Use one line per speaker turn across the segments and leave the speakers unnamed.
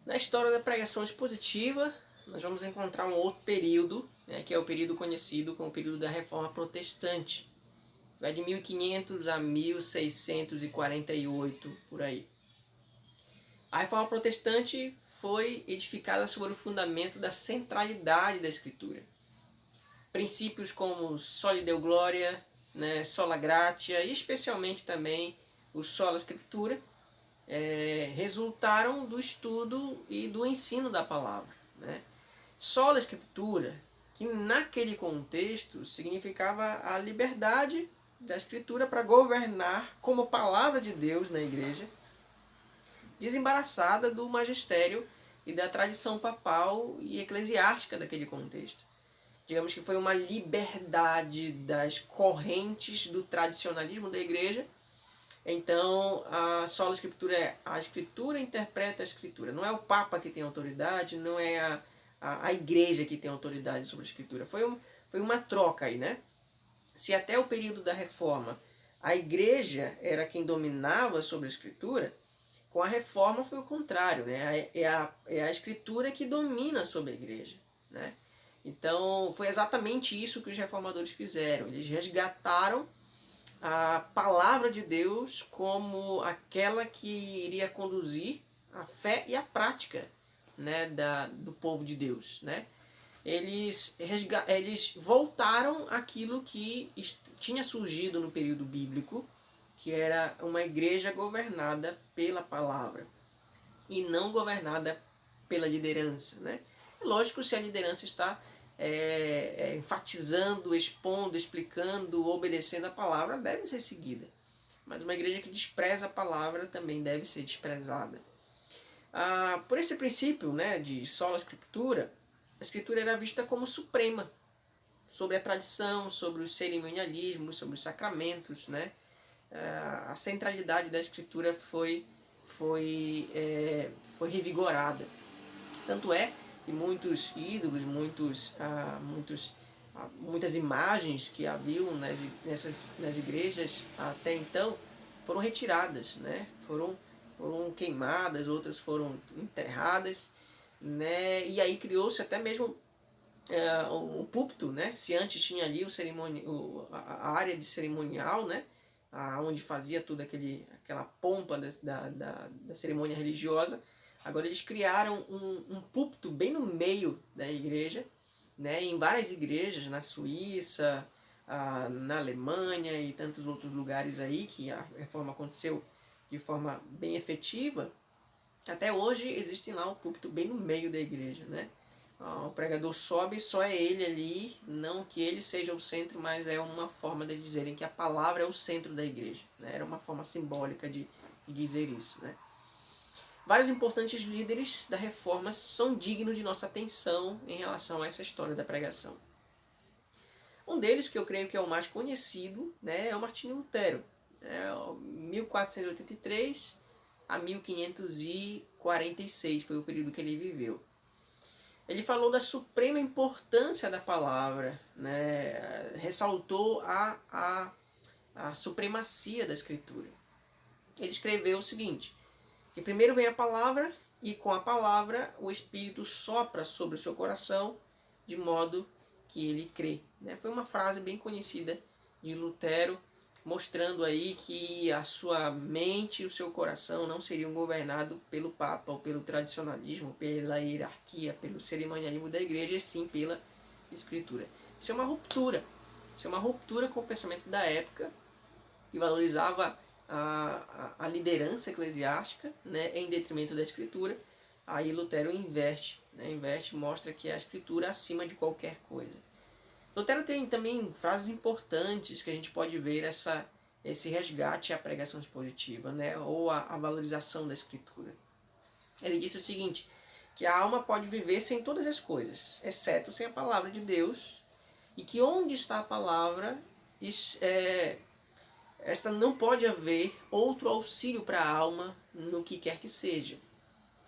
Na história da pregação expositiva, nós vamos encontrar um outro período, né, que é o período conhecido como o período da Reforma Protestante. Vai de 1500 a 1648, por aí. A Reforma Protestante foi edificada sobre o fundamento da centralidade da Escritura. Princípios como soli Deo Gloria, né, sola gratia e especialmente também o sola Scriptura, resultaram do estudo e do ensino da palavra. Né? Sola Escritura, que naquele contexto significava a liberdade da Escritura para governar como palavra de Deus na igreja, desembaraçada do magistério e da tradição papal e eclesiástica daquele contexto. Digamos que foi uma liberdade das correntes do tradicionalismo da igreja. Então, a sola escritura é a escritura interpreta a escritura. Não é o Papa que tem autoridade, não é a igreja que tem autoridade sobre a escritura. Foi uma troca aí, né? Se até o período da Reforma a igreja era quem dominava sobre a escritura, com a Reforma foi o contrário, né? É a escritura que domina sobre a igreja, né? Então, foi exatamente isso que os reformadores fizeram. Eles resgataram a palavra de Deus como aquela que iria conduzir a fé e a prática, né, do povo de Deus. Né? Eles voltaram àquilo que tinha surgido no período bíblico, que era uma igreja governada pela palavra e não governada pela liderança. Né? É lógico, se a liderança está enfatizando, expondo, explicando, obedecendo a palavra, deve ser seguida. Mas uma igreja que despreza a palavra também deve ser desprezada. Por esse princípio, né, de sola escritura, a escritura era vista como suprema sobre a tradição, sobre o cerimonialismo, sobre os sacramentos. Né? A centralidade da escritura foi revigorada. Tanto é que muitos ídolos, muitas imagens que haviam nas igrejas até então foram retiradas, né? foram queimadas, outras foram enterradas, né? E aí criou-se até mesmo o púlpito, né? Se antes tinha ali a área de cerimonial, né? Onde fazia toda aquela pompa da cerimônia religiosa. Agora eles criaram um púlpito bem no meio da igreja, né? Em várias igrejas, na Suíça, na Alemanha e tantos outros lugares aí que a reforma aconteceu de forma bem efetiva. Até hoje existe lá um púlpito bem no meio da igreja, né? O pregador sobe, só é ele ali, não que ele seja o centro, mas é uma forma de dizerem que a palavra é o centro da igreja. Né? Era uma forma simbólica de dizer isso. Né? Vários importantes líderes da reforma são dignos de nossa atenção em relação a essa história da pregação. Um deles, que eu creio que é o mais conhecido, né, é o Martinho Lutero. 1483 a 1546 foi o período que ele viveu. Ele falou da suprema importância da palavra, né? Ressaltou a supremacia da escritura. Ele escreveu o seguinte, que primeiro vem a palavra e com a palavra o Espírito sopra sobre o seu coração de modo que ele crê. Né? Foi uma frase bem conhecida de Lutero, mostrando aí que a sua mente e o seu coração não seriam governados pelo Papa ou pelo tradicionalismo, pela hierarquia, pelo cerimonialismo da igreja, e sim pela Escritura. Isso é uma ruptura. Isso é uma ruptura com o pensamento da época, que valorizava a liderança eclesiástica, né, em detrimento da Escritura. Aí Lutero inverte, mostra que a Escritura é acima de qualquer coisa. Lutero tem também frases importantes que a gente pode ver esse resgate à pregação expositiva, né? Ou a valorização da Escritura. Ele disse o seguinte, que a alma pode viver sem todas as coisas, exceto sem a palavra de Deus, e que onde está a palavra, esta não pode haver outro auxílio para a alma no que quer que seja.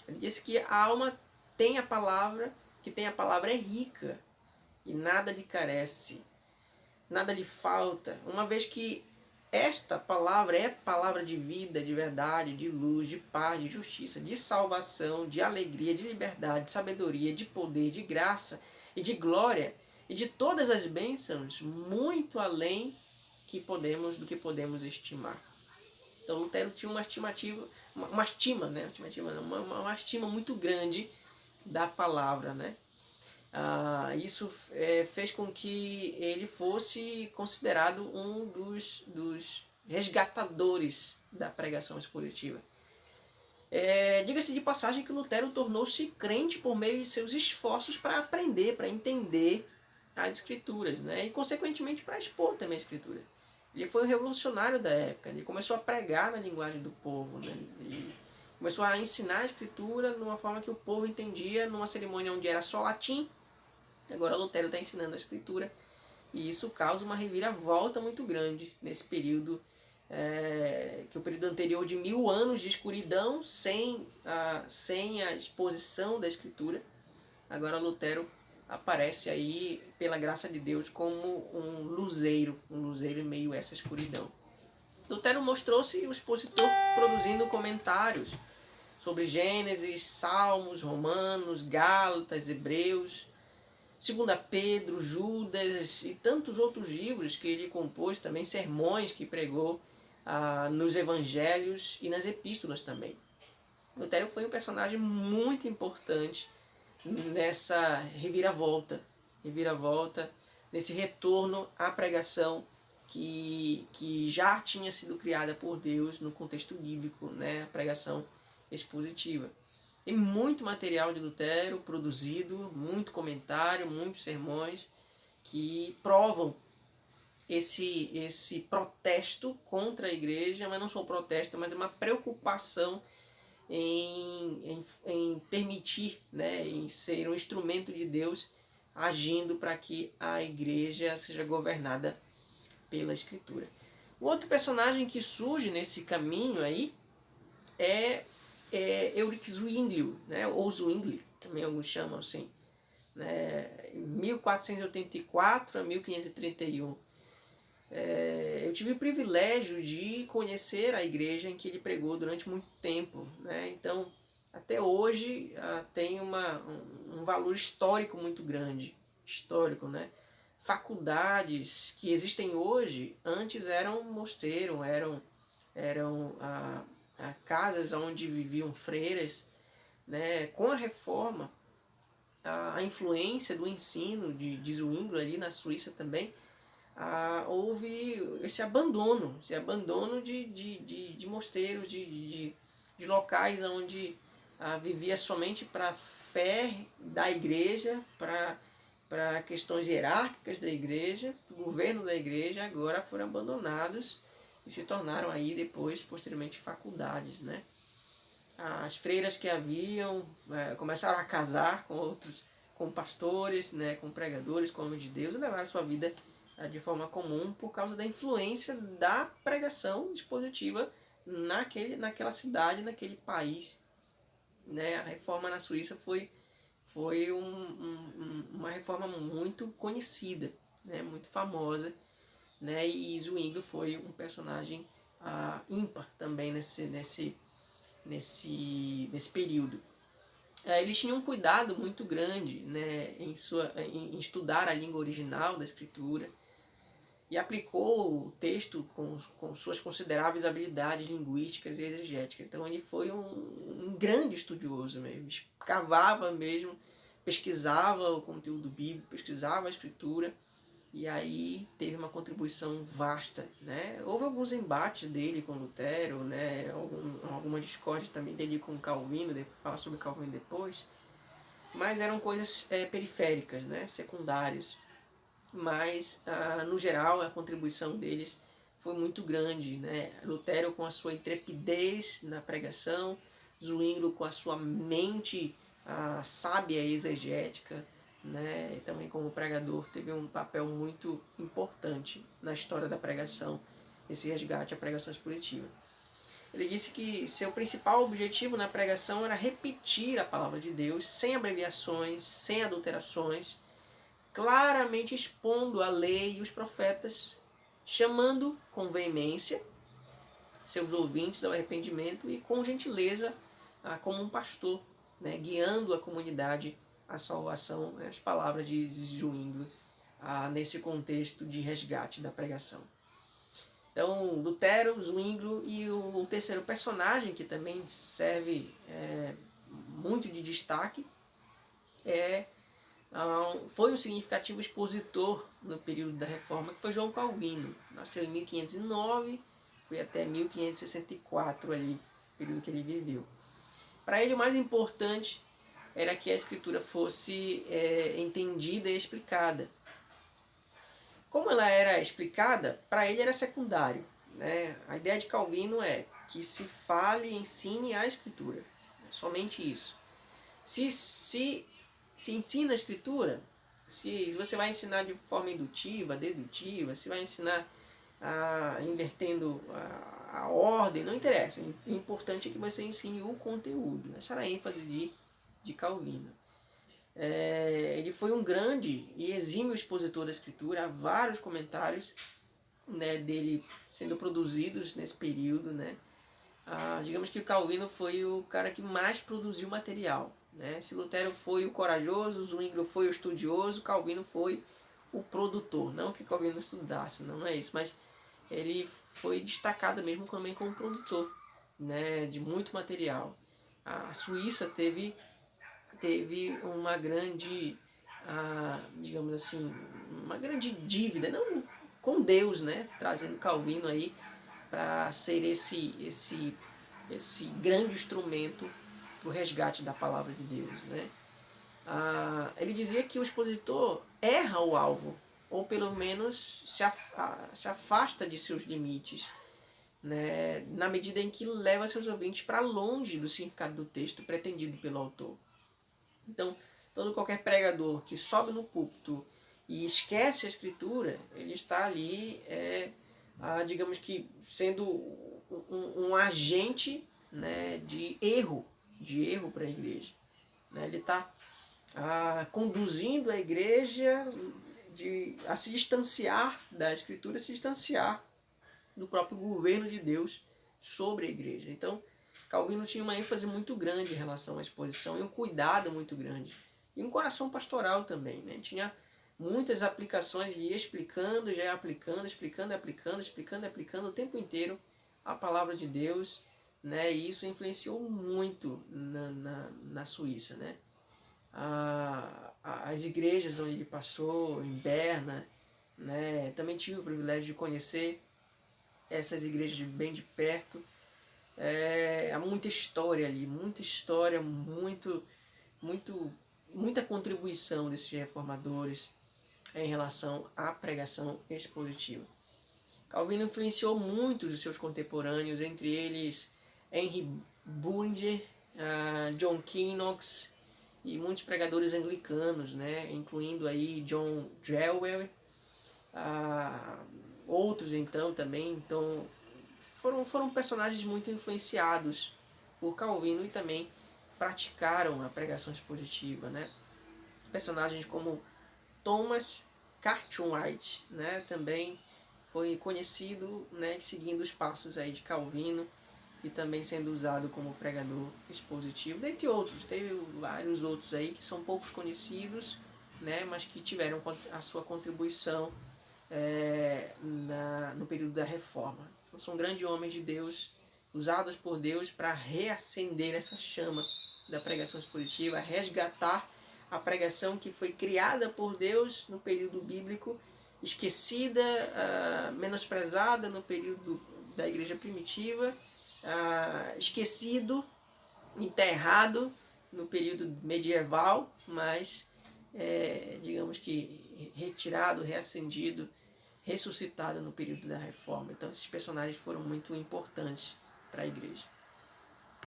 Ele disse que a alma tem a palavra, que tem a palavra é rica, e nada lhe carece, nada lhe falta, uma vez que esta palavra é palavra de vida, de verdade, de luz, de paz, de justiça, de salvação, de alegria, de liberdade, de sabedoria, de poder, de graça e de glória e de todas as bênçãos, muito além do que podemos estimar. Então Lutero tinha uma estimativa, uma estima, né? Uma estima muito grande da palavra, né? Isso fez com que ele fosse considerado um dos resgatadores da pregação expositiva. Diga-se de passagem que Lutero tornou-se crente por meio de seus esforços para aprender, para entender as escrituras, né? E consequentemente para expor também a escritura. Ele foi um revolucionário da época, ele começou a pregar na linguagem do povo, né? Ele começou a ensinar a escritura de uma forma que o povo entendia, numa cerimônia onde era só latim. Agora Lutero está ensinando a escritura e isso causa uma reviravolta muito grande nesse período, que é o período anterior de 1000 anos de escuridão sem a exposição da escritura. Agora Lutero aparece aí, pela graça de Deus, como um luzeiro em meio a essa escuridão. Lutero mostrou-se o expositor produzindo comentários sobre Gênesis, Salmos, Romanos, Gálatas, Hebreus, 2 Pedro, Judas e tantos outros livros que ele compôs, também sermões que pregou nos evangelhos e nas epístolas também. Lutero foi um personagem muito importante nessa reviravolta, nesse retorno à pregação que já tinha sido criada por Deus no contexto bíblico, né? A pregação expositiva. Tem muito material de Lutero produzido, muito comentário, muitos sermões que provam esse protesto contra a igreja, mas não só um protesto, mas uma preocupação em permitir, né, em ser um instrumento de Deus agindo para que a igreja seja governada pela Escritura. O outro personagem que surge nesse caminho aí é Ulrich Zwinglio, né, ou Zwingli, também alguns chamam assim, né, 1484 a 1531. Eu tive o privilégio de conhecer a igreja em que ele pregou durante muito tempo, né? Então, até hoje tem um valor histórico muito grande, né? Faculdades que existem hoje, antes eram mosteiro, eram casas onde viviam freiras, né? Com a reforma, a influência do ensino de Zwingli ali na Suíça também, houve esse abandono de mosteiros, de locais onde vivia somente para a fé da igreja, para questões hierárquicas da igreja, o governo da igreja, agora foram abandonados e se tornaram aí depois, posteriormente, faculdades, né? As freiras que haviam começaram a casar com pastores, né, com pregadores, com homens de Deus, e levaram sua vida de forma comum por causa da influência da pregação expositiva naquela cidade, naquele país, né? A reforma na Suíça foi uma reforma muito conhecida, né? Muito famosa, né? E Zwingli foi um personagem ímpar também nesse período. Eles tinham um cuidado muito grande, né, em estudar a língua original da escritura, e aplicou o texto com suas consideráveis habilidades linguísticas e exegéticas. Então ele foi um grande estudioso mesmo, cavava mesmo, pesquisava o conteúdo bíblico, pesquisava a escritura, e aí teve uma contribuição vasta, né? Houve alguns embates dele com Lutero, né? Algumas discórdias também dele com Calvino, depois falar sobre Calvino depois, mas eram coisas periféricas, né? Secundárias. Mas, no geral, a contribuição deles foi muito grande, né? Lutero com a sua intrepidez na pregação, Zwingli com a sua mente sábia e exegética, né? E também como pregador teve um papel muito importante na história da pregação, esse resgate à pregação expositiva. Ele disse que seu principal objetivo na pregação era repetir a palavra de Deus sem abreviações, sem adulterações, claramente expondo a lei e os profetas, chamando com veemência seus ouvintes ao arrependimento e com gentileza, como um pastor, né, guiando a comunidade à salvação, as palavras de Zwingli, nesse contexto de resgate da pregação. Então, Lutero, Zwingli e o terceiro personagem, que também serve muito de destaque, foi um significativo expositor no período da Reforma, que foi João Calvino. Nasceu em 1509, foi até 1564 ali, período que ele viveu. Para ele, o mais importante era que a Escritura fosse entendida e explicada. Como ela era explicada, para ele era secundário, né? A ideia de Calvino é que se fale e ensine a Escritura. Somente isso. Se ensina a Escritura, se você vai ensinar de forma indutiva, dedutiva, se vai ensinar invertendo a ordem, não interessa. O importante é que você ensine o conteúdo. Essa era a ênfase de Calvino. Ele foi um grande e exímio expositor da Escritura. Há vários comentários, né, dele sendo produzidos nesse período, né? Digamos que o Calvino foi o cara que mais produziu material, né? Se Lutero foi o corajoso, Zwingli foi o estudioso, Calvino foi o produtor. Não que Calvino não estudasse, não é isso, mas ele foi destacado mesmo também como produtor, né, de muito material. A Suíça teve uma grande, digamos assim, uma grande dívida, não com Deus, né, trazendo Calvino aí para ser esse grande instrumento para o resgate da palavra de Deus, né. Ele dizia que o expositor erra o alvo, ou pelo menos se afasta de seus limites, né, na medida em que leva seus ouvintes para longe do significado do texto pretendido pelo autor. Então, qualquer pregador que sobe no púlpito e esquece a Escritura, ele está ali, digamos que, sendo um agente, né, de erro para a igreja. Né? Ele está conduzindo a igreja a se distanciar da Escritura, a se distanciar do próprio governo de Deus sobre a igreja. Então, Calvino tinha uma ênfase muito grande em relação à exposição e um cuidado muito grande. E um coração pastoral também, né? Tinha muitas aplicações e ia explicando, já ia aplicando, explicando o tempo inteiro a palavra de Deus, né? E isso influenciou muito na Suíça, né? As igrejas onde ele passou, em Berna, né? Também tive o privilégio de conhecer essas igrejas bem de perto. Há muita história ali, muita história, muita contribuição desses reformadores em relação à pregação expositiva. Calvino influenciou muitos dos seus contemporâneos, entre eles Henry Bullinger, John Knox e muitos pregadores anglicanos, né, incluindo aí John Drewell, outros então também. Então, foram personagens muito influenciados por Calvino e também praticaram a pregação expositiva, né? Personagens como Thomas Cartwright, né? Também foi conhecido, né, seguindo os passos aí de Calvino e também sendo usado como pregador expositivo, dentre outros. Teve vários outros aí que são poucos conhecidos, né, mas que tiveram a sua contribuição no período da Reforma. Então, são grandes homens de Deus, usados por Deus para reacender essa chama da pregação expositiva, resgatar a pregação que foi criada por Deus no período bíblico, esquecida, menosprezada no período da igreja primitiva, esquecido, enterrado no período medieval, mas digamos que retirado, reacendido, ressuscitado no período da Reforma. Então esses personagens foram muito importantes para a igreja.